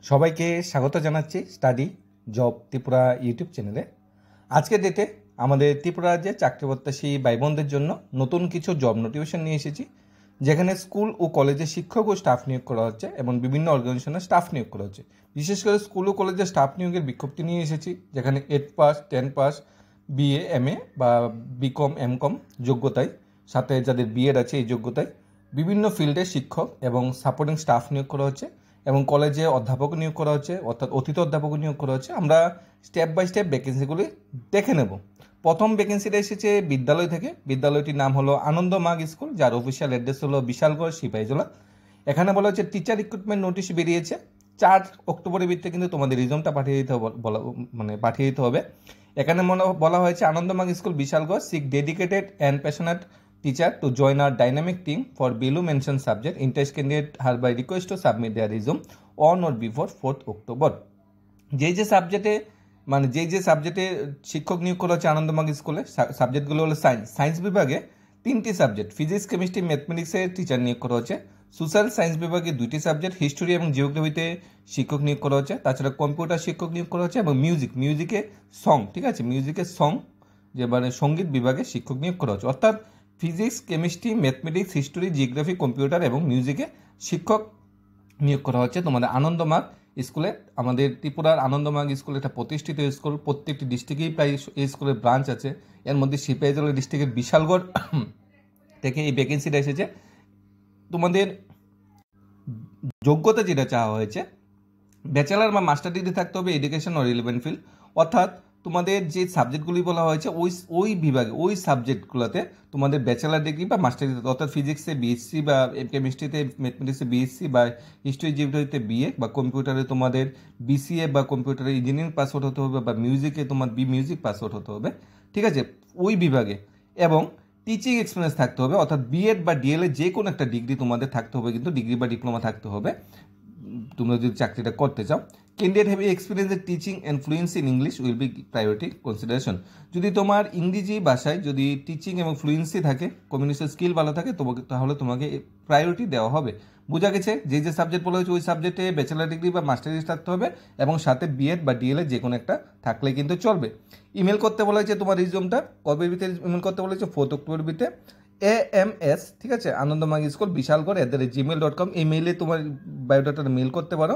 সবাইকে স্বাগত জানাচ্ছি স্টাডি জব ত্রিপুরা ইউটিউব চ্যানেলে। আজকের ডেটে আমাদের ত্রিপুরা রাজ্যে চাকরি প্রত্যাশী ভাই বোনদের জন্য নতুন কিছু জব নোটিফিকেশন নিয়ে এসেছি, যেখানে স্কুল ও কলেজে শিক্ষক ও স্টাফ নিয়োগ করা হচ্ছে এবং বিভিন্ন অর্গানাইজেশনের স্টাফ নিয়োগ করা হচ্ছে। বিশেষ করে স্কুল ও কলেজে স্টাফ নিয়োগের বিজ্ঞপ্তি নিয়ে এসেছি, যেখানে 8 পাস 10 পাস বিএ এমএ বা বিকম এমকম যোগ্যতায়, সাথে যাদের বিএড আছে এই যোগ্যতায় বিভিন্ন ফিল্ডে শিক্ষক এবং সাপোর্টিং স্টাফ নিয়োগ করা হচ্ছে এবং কলেজে অধ্যাপক নিয়োগ করা হচ্ছে, অর্থাৎ অতিথি অধ্যাপক নিয়োগ করা হচ্ছে। আমরা স্টেপ বাই স্টেপ ভ্যাকেন্সিগুলি দেখে নেব। প্রথম ভ্যাকেন্সিটা এসেছে বিদ্যালয় থেকে। বিদ্যালয়টির নাম হলো আনন্দ মাগ স্কুল, যার অফিসিয়াল অ্যাড্রেস হলো বিশালগড় সিপাহীজলা। এখানে বলা হচ্ছে টিচার রিক্রুটমেন্ট নোটিশ বেরিয়েছে 4 অক্টোবরের ভিতরে, কিন্তু তোমাদের রিজমটা পাঠিয়ে দিতে হবে, পাঠিয়ে দিতে হবে। এখানে বলা হয়েছে Ananda Marg school Bishalgarh seek dedicated and passionate teacher to join our dynamic team for below mentioned subject. Interest candidate hereby request to submit their resume on or before 4th October. যে সাবজেক্টে শিক্ষক নিয়োগ করা হচ্ছে আনন্দমাগ স্কুলে, সাবজেক্টগুলো হলো সায়েন্স বিভাগে 3টি সাবজেক্ট, ফিজিক্স কেমিস্ট্রি ম্যাথমেটিক্সের টিচার নিয়োগ করা হচ্ছে। সোশ্যাল সায়েন্স বিভাগে 2টি সাবজেক্ট, হিস্টোরি এবং জিওগ্রাফিতে শিক্ষক নিয়োগ করা হচ্ছে। তাছাড়া কম্পিউটার শিক্ষক নিয়োগ করা হচ্ছে এবং মিউজিকে সং, ঠিক আছে, মিউজিকে সং যে মানে সঙ্গীত বিভাগে শিক্ষক নিয়োগ করা হচ্ছে। অর্থাৎ physics chemistry mathematics history geography computer এবং মিউজিকে শিক্ষক নিয়োগ করা হচ্ছে তোমাদের আনন্দমাগ স্কুলে। আমাদের ত্রিপুরার আনন্দমাগ স্কুল একটা প্রতিষ্ঠিত স্কুল, প্রত্যেকটি ডিস্ট্রিক্টেই প্রায় এই স্কুলের ব্রাঞ্চ আছে। এর মধ্যে সিপাহীজলা ডিস্ট্রিক্টের বিশালগড় থেকে এই ভ্যাকেন্সিটা এসেছে। তোমাদের যোগ্যতা যেটা চাওয়া হয়েছে, ব্যাচেলার বা মাস্টার ডিগ্রি থাকতে হবে এডুকেশন ও রিলেভেন্ট ফিল্ড। অর্থাৎ তোমাদের যে সাবজেক্টগুলি বলা হয়েছে ওই বিভাগে ওই সাবজেক্টগুলোতে তোমাদের ব্যাচেলার ডিগ্রি বা মাস্টার ডিগ্রি, অর্থাৎ ফিজিক্সে বিএসসি বা কেমিস্ট্রিতে ম্যাথমেটিক্সে বিএসসি বা হিস্ট্রি জিওগ্রাফিতে বিএ বা কম্পিউটারে তোমাদের বিসিএ বা কম্পিউটারে ইঞ্জিনিয়ারিং পাস আউট হতে হবে বা মিউজিকে তোমার মিউজিক পাস আউট হতে হবে, ঠিক আছে, ওই বিভাগে। এবং টিচিং এক্সপিরিয়েন্স থাকতে হবে, অর্থাৎ বিএড বা ডিএলএ যে কোনো একটা ডিগ্রি তোমাদের থাকতে হবে, কিন্তু ডিগ্রি বা ডিপ্লোমা থাকতে হবে তোমরা যদি চাকরিটা করতে চাও। Candidate have experience in teaching and fluency in English will be priority consideration. যদি তোমার ইংরেজি ভাষায় যদি টিচিং এবং ফ্লুয়েন্সি থাকে, কমিউনিকেশন স্কিল ভালো থাকে, তাহলে তোমাকে প্রায়োরিটি দেওয়া হবে। বোঝা গেছে? যে সাবজেক্ট বলা হয়েছে ওই সাবজেক্টে ব্যাচেলার ডিগ্রি বা মাস্টার ডিগ্রি থাকতে হবে এবং সাথে বিএড বা ডিএলএ যে কোনো একটা থাকলে কিন্তু চলবে। ইমেল করতে বলা হয়েছে তোমার রিজিউমটা কবে ভিতরে ইমেল করতে বলা হয়েছে 4 অক্টোবর ভিতরে AMS, ঠিক আছে, আনন্দমাগ স্কুল বিশালগড় @gmail.com এই মেইলে তোমার বায়োডাটাটা মেল করতে পারো।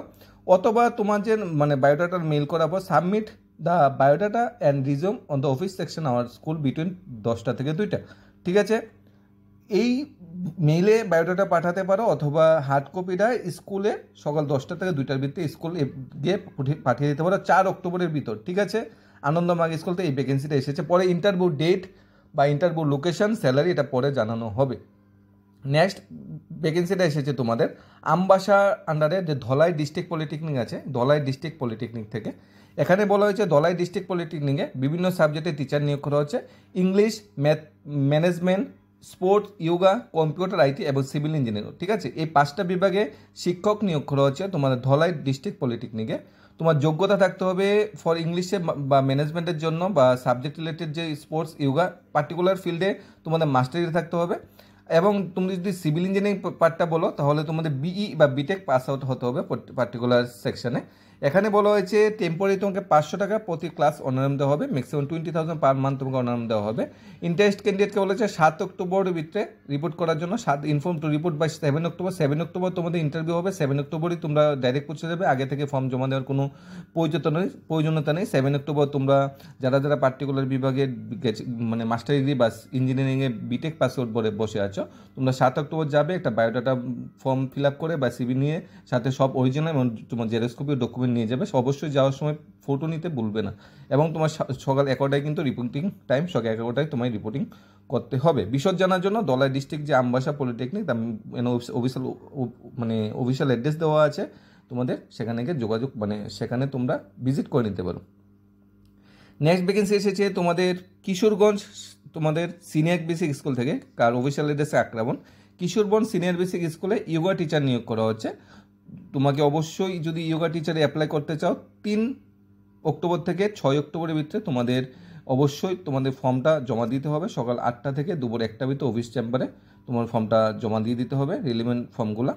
অথবা তোমার যে বায়োডাটা মেল করার পর submit the biodata and resume on the office section our school between 10টা থেকে 2টা, ঠিক আছে। এই মেইলে বায়োডাটা পাঠাতে পারো অথবা হার্ড কপিটা স্কুলে সকাল 10টা থেকে 2টার ভিতরে স্কুল গিয়ে পাঠিয়ে দিতে পারো 4 অক্টোবরের ভিতর, ঠিক আছে। আনন্দমাগ স্কুলতে এই ভ্যাকেন্সিটা এসেছে। পরে ইন্টারভিউ ডেট বা ইন্টারভিউ লোকেশন স্যালারি এটা পরে জানানো হবে। নেক্সট ভ্যাকেন্সিটা এসেছে তোমাদের আমবাসা আন্ডারে যে ধলাই ডিস্ট্রিক্ট পলিটেকনিক আছে, ধলাই ডিস্ট্রিক্ট পলিটেকনিক থেকে। এখানে বলা হয়েছে ধলাই ডিস্ট্রিক্ট পলিটেকনিকে বিভিন্ন সাবজেক্টে টিচার নিয়োগ করা হচ্ছে, English, management, sports, yoga, computer, IT এবং সিভিল ইঞ্জিনিয়ার, ঠিক আছে। এই 5টা বিভাগে শিক্ষক নিয়োগ করা হচ্ছে তোমাদের ধলাই ডিস্ট্রিক্ট পলিটেকনিকে। তোমার যোগ্যতা থাকতে হবে ফর ইংলিশে বা ম্যানেজমেন্টের জন্য বা সাবজেক্ট রিলেটেড যে স্পোর্টস, ইয়োগা, পার্টিকুলার ফিল্ডে তোমাদের মাস্টার ডিগ্রি থাকতে হবে। এবং তুমি যদি সিভিল ইঞ্জিনিয়ারিং পার্টটা বলো তাহলে তোমাদের বিই বা বিটেক পাস আউট হতে হবে পার্টিকুলার সেকশনে। এখানে বলা হয়েছে টেম্পোরারি তোমাকে 500 টাকা প্রতি ক্লাস অনারাম দেওয়া হবে, ম্যাক্সিমাম 20,000 পার মান্থ তোমাকে অনারাম দেওয়া হবে। ইন্টারেস্ট ক্যান্ডিডেটকে বলেছে 7 অক্টোবরের ভিতরে রিপোর্ট করার জন্য, inform to report by 7 October তোমাদের ইন্টারভিউ হবে। 7 অক্টোবরই তোমরা ডাইরেক্ট পৌঁছে যাবে, আগে থেকে ফর্ম জমা দেওয়ার কোনো প্রয়োজনীয়তা নেই। 7 অক্টোবর তোমরা যারা পার্টিকুলার বিভাগে মাস্টার ডিগ্রি বা ইঞ্জিনিয়ারিংয়ে বিটেক পাস আউট বসে আছো, তোমরা 7 অক্টোবর যাবে, একটা বায়োডাটা ফর্ম ফিল আপ করে বা সিভি নিয়ে সাথে সব অরিজিনাল এবং তোমার জেরক্স কপি ডকুমেন্ট নিয়ে যাবে। অবশ্যই যাওয়ার সময় ফটো নিতে ভুলবে না। এবং তোমার সকাল 11টায় কিন্তু রিপোর্টিং টাইম, সকাল 11টায় তোমায় রিপোর্টিং করতে হবে। বিশদ জানার জন্য ধলাই ডিস্ট্রিক্ট যে আমবাসা পলিটেকনিক অফিসিয়াল অ্যাড্রেস দেওয়া আছে তোমাদের, সেখানে গিয়ে যোগাযোগ সেখানে তোমরা ভিজিট করে নিতে পারো। নেক্সট ভ্যাকেন্সি এসেছে তোমাদের কিশোরগঞ্জ তোমাদের সিনিয়র বেসিক স্কুল থেকে, কার অফিসিয়াল অ্যাড্রেসে আক্রামণ। কিশোরগঞ্জ সিনিয়র বেসিক স্কুলে ইয়োগা টিচার নিয়োগ করা হচ্ছে। তোমাকে অবশ্যই যদি ইয়োগা টিচারে অ্যাপ্লাই করতে চাও 3 অক্টোবর থেকে 6 অক্টোবরের ভিতরে তোমাদের অবশ্যই তোমাদের ফর্মটা জমা দিতে হবে। সকাল 8টা থেকে দুপুর 1টা ভিতরে অফিস চেম্বারে তোমার ফর্মটা জমা দিয়ে দিতে হবে, রিলিভেন্ট ফর্মগুলো।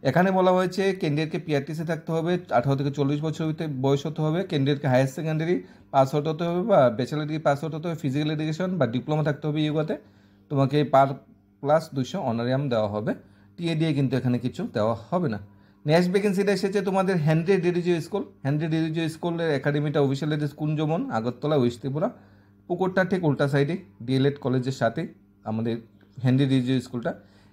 এখানে বলা হয়েছে ক্যান্ডিডেটকে পিআরটিসি থাকতে হবে, 18 থেকে 40 বছর ভিতরে বয়স হতে হবে, ক্যান্ডিডেটকে হায়ার সেকেন্ডারি পাস আউট হতে হবে বা ব্যাচেলার ডিগ্রি পাস আউট হতে হবে, ফিজিক্যাল এডুকেশন বা ডিপ্লোমা থাকতে হবে ইয়োগাতে। তোমাকে পার প্লাস 200 অনারিয়াম দেওয়া হবে, টিএ দিয়ে কিন্তু এখানে কিছু দেওয়া হবে না। নেক্সট ভ্যাকেন্সিটা এসেছে তোমাদের হেনরি রিলিজিও স্কুল। হেনরি রিলিজিও স্কুলের একাডেমিটা official address Kunjaban, Agartala, west Tripura. পুকুরটা ঠিক উল্টা সাইডে ডিএলএড কলেজের সাথে আমাদের হেনরি রিলিজিও স্কুলটা।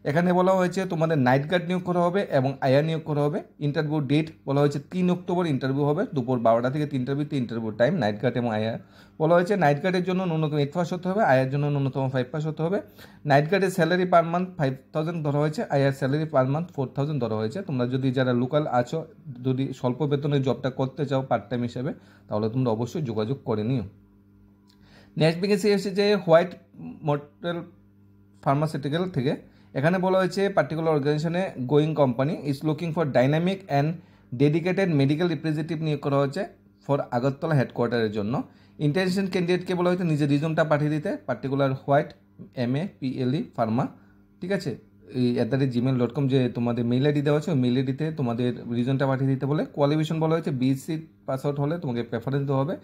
এখানে বলা হয়েছে তোমাদের নাইট গার্ড নিয়োগ করা হবে এবং আয়া নিয়োগ করা হবে। ইন্টারভিউ ডেট বলা হয়েছে 3 অক্টোবর ইন্টারভিউ হবে, দুপুর 12টা থেকে 3টার ইন্টারভিউ টাইম। নাইট গার্ড এবং আয়া বলা হয়েছে নাইট গার্ডের জন্য ন্যূনতম 8 পাস হতে হবে, আয়ার জন্য ন্যূনতম 5 পাস হতে হবে। নাইট গার্ডের স্যালারি পার মান্থ 5000 ধরা হয়েছে, আয়ার স্যালারি পার মান্থ 4000 ধরা হয়েছে। তোমরা যদি যারা লোকাল আছো, যদি স্বল্প বেতনের জবটা করতে চাও পার্ট টাইম হিসেবে, তাহলে তোমরা অবশ্যই যোগাযোগ করে নিও। নেক্সট ভ্যাকেন্সি এসেছে হোয়াইট মডেল ফার্মাসিউটিক্যাল থেকে। এখানে বলা হয়েছে পার্টিকুলার অর্গানাইজেশনে going company is looking for dynamic and dedicated medical representative নিয়োগ করা হয়েছে ফর আগরতলা হেডকোয়ার্টারের জন্য। ইন্টারন্যাশনাল ক্যান্ডিডেটকে বলা হয়েছে নিজের রিজনটা পাঠিয়ে দিতে, পার্টিকুলার হোয়াইট MAPLE ফার্মা, ঠিক আছে, এই @gmail.com যে তোমাদের মেইল আইডি দেওয়া আছে, ওই মেইল আইডিতে তোমাদের রিজনটা পাঠিয়ে দিতে বলে। কোয়ালিফিকেশন বলা হয়েছে BSc পাস আউট হলে তোমাকে প্রেফারেন্স দেওয়া হবে,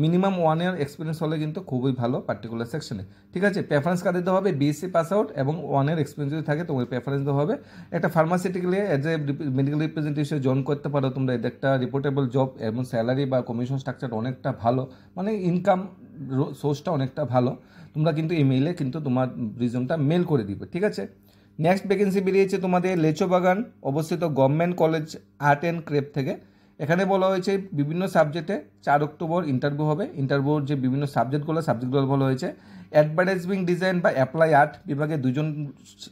মিনিমাম 1 ইয়ার এক্সপিরিয়েন্স হলে কিন্তু খুবই ভালো পার্টিকুলার সেকশনে, ঠিক আছে। প্রেফারেন্স কাদের দেওয়া হবে? BSc পাস আউট এবং 1 ইয়ার এক্সপিরিয়েন্স যদি থাকে তোমাকে প্রেফারেন্স দেওয়া হবে। একটা ফার্মাসিউটিক্যালে as a medical representative join করতে পারো তোমরা, এদের একটা রিপোর্টেবল জব এবং স্যালারি বা কমিশন স্ট্রাকচার অনেকটা ভালো, মানে ইনকাম সোর্সটা অনেকটা ভালো। তোমরা কিন্তু এই মেইলে কিন্তু তোমার রিজনটা মেল করে দিবে, ঠিক আছে। নেক্সট ভ্যাকেন্সি বেরিয়েছে তোমাদের লেচোবাগান অবস্থিত government college art and craft থেকে। এখানে বলা হয়েছে বিভিন্ন সাবজেক্টে 4 অক্টোবর ইন্টারভিউ হবে। ইন্টারভিউর যে বিভিন্ন সাবজেক্টগুলো বলা হয়েছে অ্যাডভার্টাইজিং ডিজাইন বা অ্যাপ্লাই আর্ট বিভাগে 2জন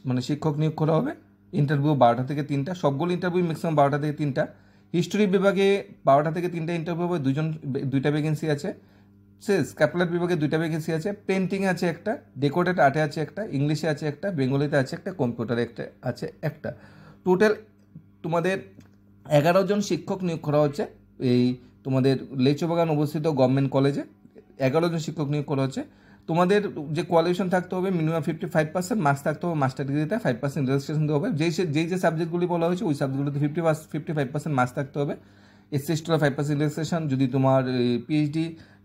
মানে শিক্ষক নিয়োগ করা হবে। ইন্টারভিউ 12টা থেকে 3টা, সবগুলো ইন্টারভিউ ম্যাক্সিমাম 12টা থেকে 3টা। হিস্ট্রি বিভাগে 12টা থেকে 3টা ইন্টারভিউ হবে, 2টা ভ্যাকেন্সি আছে। স্ক্যাপুলার বিভাগে 2টা ভ্যাকেন্সি আছে, পেন্টিং আছে একটা, ডেকোরেট আর্টে আছে একটা, ইংলিশে আছে একটা, বেঙ্গলিতে আছে একটা, কম্পিউটারে একটা আছে একটা। টোটাল তোমাদের 11 জন শিক্ষক নিয়োগ করা হচ্ছে এই তোমাদের লেচুবাগান অবস্থিত গভর্নমেন্ট কলেজে। 11 জন শিক্ষক নিয়োগ করা হচ্ছে। তোমাদের যে কোয়ালিফিকেশন থাকতে হবে মিনিমাম 55% মার্কস থাকতে হবে, মাস্টার ডিগ্রিতে 5% রেজিস্ট্রেশন দেওয়া হবে। যে সাবজেক্টগুলি বলা হয়েছে ওই সাবজেক্টগুলোতে 55% মার্কস থাকতে হবে। SC/ST 5% রিল্যাক্সেশন, যদি তোমার PhD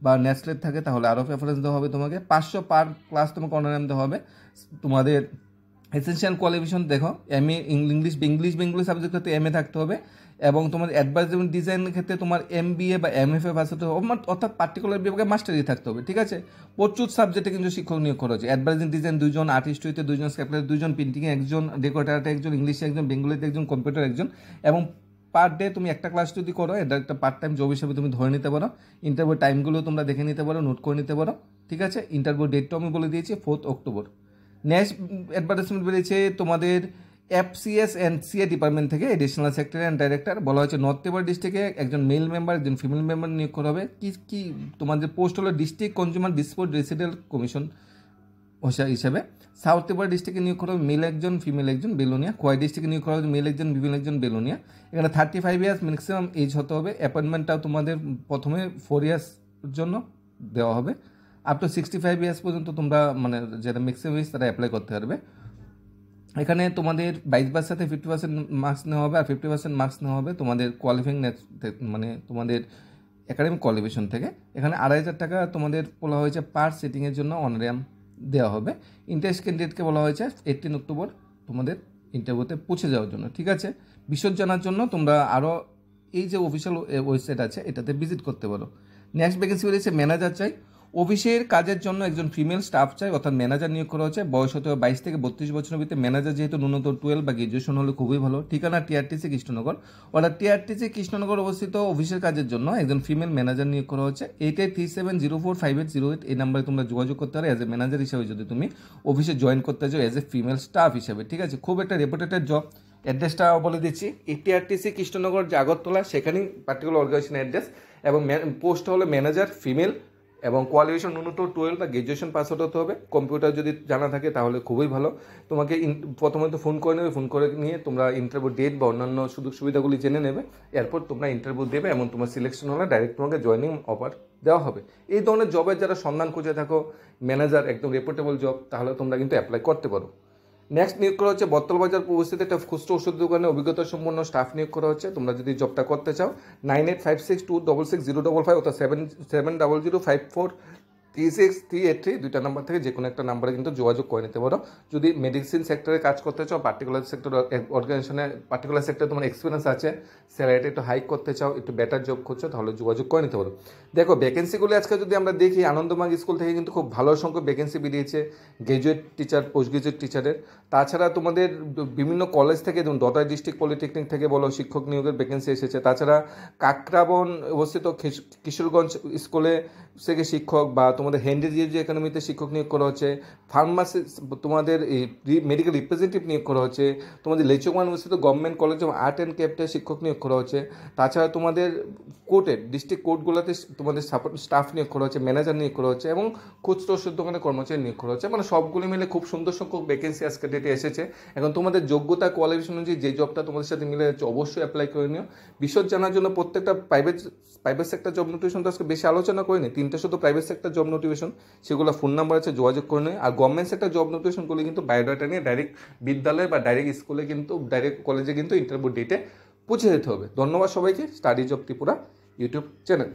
বা নেসলেট থাকে তাহলে আরও প্রেফারেন্স দেওয়া হবে তোমাকে। 500 পার ক্লাস তোমাকে অনারাম দেওয়া হবে। তোমাদের এসেনশিয়াল কোয়ালিফিকেশন দেখো, MA ইংলিশ বেঙ্গলি সাবজেক্টে MA থাকতে হবে এবং তোমার অ্যাডভার্টাইজমেন্ট ডিজাইনের ক্ষেত্রে তোমার MBA বা MFA পাস হতে হবে, অর্থাৎ পার্টিকুলার বিভাগে মাস্টারি থাকতে হবে, ঠিক আছে। প্রচুর সাবজেক্টে কিন্তু শিক্ষক নিয়োগ করা হচ্ছে। অ্যাডভার্টাইজিং ডিজাইন 2জন, আর্টিস্ট হইতে 2জন, স্ক্যাপলার 2জন, পেন্টিংয়ে 1জন, ডেকোরেটারে 1জন, ইংলিশে 1জন, বেঙ্গলিতে 1জন, কম্পিউটার 1জন। এবং পার ডে তুমি একটা ক্লাস যদি করো, এটা একটা পার্ট টাইম জব হিসেবে তুমি ধরে নিতে পারো। ইন্টারভিউ টাইমগুলো তোমরা দেখে নিতে পারো, নোট করে নিতে পারো, ঠিক আছে। ইন্টারভিউ ডেটটাও আমি বলে দিয়েছি 4 অক্টোবর। নেক্সট অ্যাডভার্টাইজমেন্ট বেরিয়েছে তোমাদের FCS অ্যান্ড CA ডিপার্টমেন্ট থেকে, এডিশনাল সেক্রেটারি অ্যান্ড ডাইরেক্টর। বলা হয়েছে নর্থ ত্রিপুরা ডিস্ট্রিক্টে একজন মেল মেম্বার, একজন ফিমেল মেম্বার নিয়োগ করা হবে। কি তোমাদের পোস্ট হলো district consumer dispute resident commission হিসাবে। সাউথ ত্রিপুরা ডিস্ট্রিক্টে নিয়োগ করা হবে মেল 1জন, ফিমেল 1জন, বেলোনিয়া। খোয়াই ডিস্ট্রিক্টে নিয়োগ করা হবে মেল 1জন, ফিমেল 1জন, বেলোনিয়া। এখানে 35 ইয়ার্স ম্যাক্সিমাম এজ হতে হবে। অ্যাপয়েন্টমেন্টটাও তোমাদের প্রথমে 4 ইয়ার্স জন্য দেওয়া হবে। আপ টু 65 ইয়ার্স পর্যন্ত তোমরা মানে যারা ম্যাক্সিমাম এজ তারা অ্যাপ্লাই করতে পারবে। এখানে তোমাদের 22 সাথে 50% মার্কস নেওয়া হবে, আর 50% মার্কস নেওয়া হবে তোমাদের কোয়ালিফাইং মানে তোমাদের একাডেমিক কোয়ালিফিকেশন থেকে। এখানে 2500 টাকা তোমাদের বলা হয়েছে পার সিটিংয়ের জন্য অনারিয়াম দেওয়া হবে। ইন্টারেস্ট ক্যান্ডিডেটকে বলা হয়েছে 18 অক্টোবর তোমাদের ইন্টারভিউতে পৌঁছে যাওয়ার জন্য, ঠিক আছে। বিশদ জানার জন্য তোমরা আরও এই যে অফিসিয়াল ওয়েবসাইট আছে এটাতে ভিজিট করতে পারো। নেক্সট ভ্যাকেন্সি রয়েছে ম্যানেজার চাই। অফিসের কাজের জন্য একজন ফিমেল স্টাফ চাই, অর্থাৎ ম্যানেজার নিয়োগ করা হচ্ছে। বয়স হতে হবে 22 থেকে 32 বছরের ভিতরে। ম্যানেজার যেহেতু ন্যূনতম 12 বা গ্রাজুয়েশন হলে খুবই ভালো। ঠিকানা TRTC কৃষ্ণনগর। অর্থাৎ TRTC কৃষ্ণনগর অবস্থিত অফিসের কাজের জন্য একজন ফিমেল ম্যানেজার নিয়োগ করা হচ্ছে। 8837045808 এই নাম্বারে তোমরা যোগাযোগ করতে পারো অ্যাজ এ ম্যানেজার হিসেবে, যদি তুমি অফিসে জয়েন করতে চাও অ্যাজ এ ফিমেল স্টাফ হিসেবে, ঠিক আছে। খুব একটা রেপুটেটেড জব। অ্যাড্রেসটা বলে দিচ্ছি, TRTC কৃষ্ণনগর যে আগরতলা, সেখানেই পার্টিকুলার অর্গানাইজেশন অ্যাড্রেস। এবং পোস্ট হলো ম্যানেজার ফিমেল এবং কোয়ালিফিকেশন ন্যূনতম 12 বা গ্রাজুয়েশন পাস আউট হতে হবে। কম্পিউটার যদি জানা থাকে তাহলে খুবই ভালো। তোমাকে প্রথমে তো ফোন করে নেবে, ফোন করে নিয়ে তোমরা ইন্টারভিউ ডেট বা অন্যান্য সুযোগ সুবিধাগুলি জেনে নেবে। এরপর তোমরা ইন্টারভিউ দেবে এবং তোমার সিলেকশন হলে ডাইরেক্ট তোমাকে জয়েনিং অফার দেওয়া হবে। এই ধরনের জবের যারা সন্ধান খুঁজে থাকো, ম্যানেজার একদম রেপুটেবল জব, তাহলে তোমরা কিন্তু অ্যাপ্লাই করতে পারো। নেক্সট নিয়োগ করা হচ্ছে বত্তল বাজার উপস্থিত একটা খুচরো ওষুধ দোকানে অভিজ্ঞতা সম্পন্ন স্টাফ নিয়োগ করা হচ্ছে। তোমরা যদি জবটা করতে চাও 9856266055 অর্থাৎ 7700543638 দুইটা নাম্বার থেকে যে কোনো একটা নাম্বারে কিন্তু যোগাযোগ করে নিতে পারো। যদি মেডিসিন সেক্টরে কাজ করতে চাও, পার্টিকুলার সেক্টর অর্গানাইজেশনে পার্টিকুলার সেক্টরে তোমার এক্সপিরিয়েন্স আছে, স্যালারিটা একটু হাইক করতে চাও, একটু বেটার জব করছো, তাহলে যোগাযোগ করে নিতে পারো। দেখো ভ্যাকেন্সিগুলো আজকে যদি আমরা দেখি, আনন্দমার্গ স্কুল থেকে কিন্তু খুব ভালো সংখ্যক ভ্যাকেন্সি বেরিয়েছে গ্র্যাজুয়েট টিচার, পোস্ট গ্রাজুয়েট টিচারের। তাছাড়া তোমাদের বিভিন্ন কলেজ থেকে, যেমন দতাই ডিস্ট্রিক্ট পলিটেকনিক থেকে বলো শিক্ষক নিয়োগের ভ্যাকেন্সি এসেছে। তাছাড়া কাকরাবন অবস্থিত কিশোরগঞ্জ স্কুলে থেকে শিক্ষক, বা তোমাদের হ্যান্ডিজিজি একাডেমিতে শিক্ষক নিয়োগ করা হচ্ছে। ফার্মাসি তোমাদের এই মেডিকেল রিপ্রেজেন্টেটিভ নিয়োগ করা হচ্ছে। তোমাদের লেচুমান অবস্থিত government college of art and ক্রাফটে শিক্ষক নিয়োগ করা হচ্ছে। তাছাড়া তোমাদের কোর্টের ডিস্ট্রিক্ট কোর্টগুলোতে তোমাদের সাপোর্ট স্টাফ নিয়োগ করা হচ্ছে, ম্যানেজার নিয়োগ করা হচ্ছে, এবং খুচরো ওষুধ দোকানে কর্মচারী নিয়োগ করা হচ্ছে। মানে সবগুলো মিলে খুব সুন্দর সংখ্যক ভ্যাকেন্সি আজকে ডেটে এসেছে। এখন তোমাদের যোগ্যতা কোয়ালিফিকেশন অনুযায়ী যে জবটা তোমাদের সাথে মিলে যাচ্ছে অবশ্যই অ্যাপ্লাই করে নিও। বিশদ জানার জন্য প্রত্যেকটা প্রাইভেট সেক্টর জব নোটিফিকেশন তো আজকে বেশি আলোচনা করিনি, 3টে শুধু প্রাইভেট সেক্টর জব নোটিফিকেশন, সেগুলো ফোন নাম্বার আছে, যোগাযোগ করে নিও। আর গভর্নমেন্ট সেক্টর জব নোটিফিকেশনগুলি কিন্তু বায়োডাটা নিয়ে ডাইরেক্ট বিদ্যালয় বা ডাইরেক্ট স্কুলে কিন্তু ডাইরেক্ট কলেজে কিন্তু ইন্টারভিউ ডেটে পৌঁছে যেতে হবে। ধন্যবাদ সবাইকে। Study job Tripura YouTube channel.